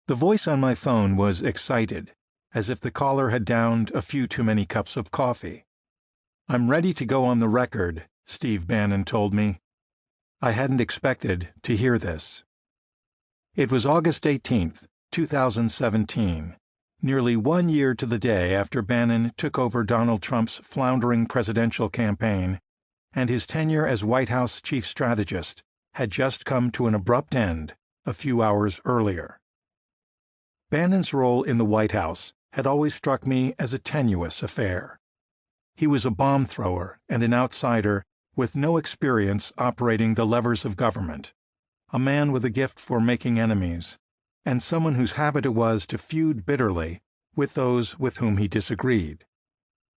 The voice on my phone was excited, as if the caller had downed a few too many cups of coffee. "I'm ready to go on the record," Steve Bannon told me. I hadn't expected to hear this. It was August 18th, 2017, nearly 1 year to the day after Bannon took over Donald Trump's floundering presidential campaign, and his tenure as White House chief strategist had just come to an abrupt end a few hours earlier. Bannon's role in the White House had always struck me as a tenuous affair. He was a bomb thrower and an outsider with no experience operating the levers of government, a man with a gift for making enemies, and someone whose habit it was to feud bitterly with those with whom he disagreed.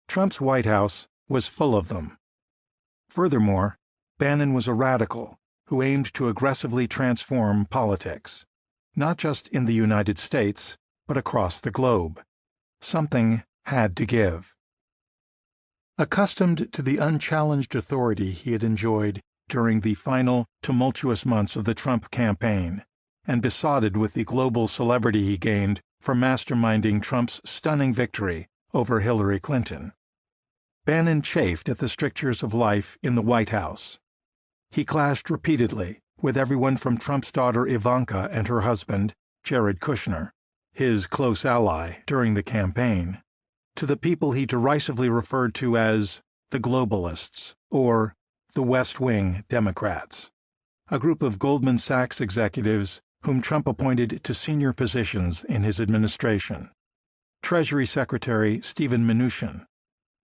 Trump's White House was full of them. Furthermore, Bannon was a radical who aimed to aggressively transform politics, not just in the United States, but across the globe. Something had to give. Accustomed to the unchallenged authority he had enjoyed during the final tumultuous months of the Trump campaign, and besotted with the global celebrity he gained for masterminding Trump's stunning victory over Hillary Clinton, Bannon chafed at the strictures of life in the White House. He clashed repeatedly with everyone from Trump's daughter Ivanka and her husband, Jared Kushner, his close ally during the campaign, to the people he derisively referred to as the globalists or the West Wing Democrats, a group of Goldman Sachs executives whom Trump appointed to senior positions in his administration: Treasury Secretary Steven Mnuchin,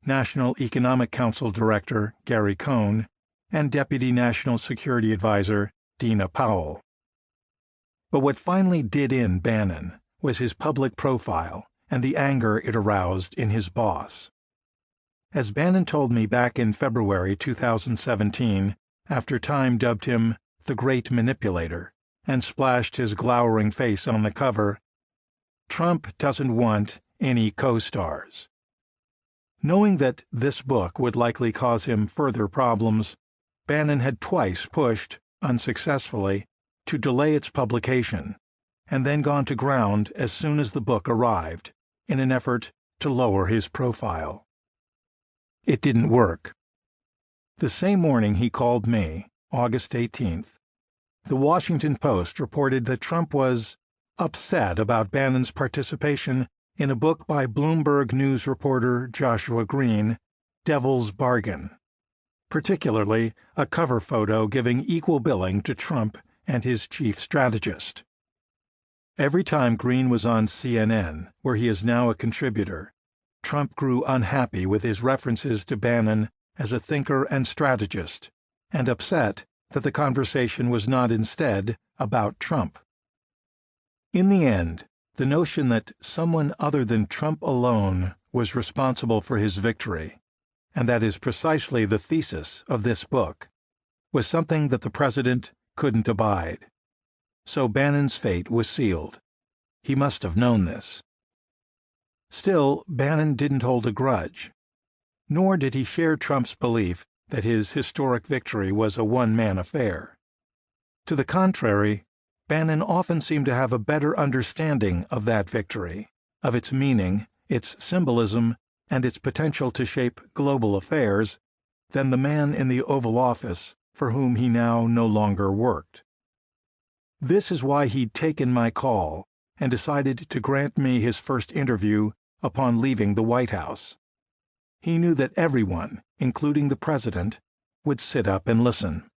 National Economic Council Director Gary Cohn, and Deputy National Security Advisor Dina Powell. But what finally did in Bannon was his public profile and the anger it aroused in his boss. As Bannon told me back in February 2017, after Time dubbed him the Great Manipulator and splashed his glowering face on the cover, Trump doesn't want any co-stars. Knowing that this book would likely cause him further problems, Bannon had twice pushed, unsuccessfully, to delay its publication, and then gone to ground as soon as the book arrived, in an effort to lower his profile. It didn't work. The same morning he called me, August 18th, the Washington Post reported that Trump was upset about Bannon's participation in a book by Bloomberg News reporter Joshua Green, Devil's Bargain, particularly a cover photo giving equal billing to Trump and his chief strategist. Every time Green was on CNN, where he is now a contributor, Trump grew unhappy with his references to Bannon as a thinker and strategist, and upset that the conversation was not instead about Trump. In the end, the notion that someone other than Trump alone was responsible for his victory, and that is precisely the thesis of this book, was something that the president couldn't abide. So Bannon's fate was sealed. He must have known this. Still, Bannon didn't hold a grudge. Nor did he share Trump's belief that his historic victory was a one-man affair. To the contrary, Bannon often seemed to have a better understanding of that victory, of its meaning, its symbolism, and its potential to shape global affairs, than the man in the Oval Office for whom he now no longer worked. This is why he'd taken my call and decided to grant me his first interview upon leaving the White House. He knew that everyone, including the president, would sit up and listen.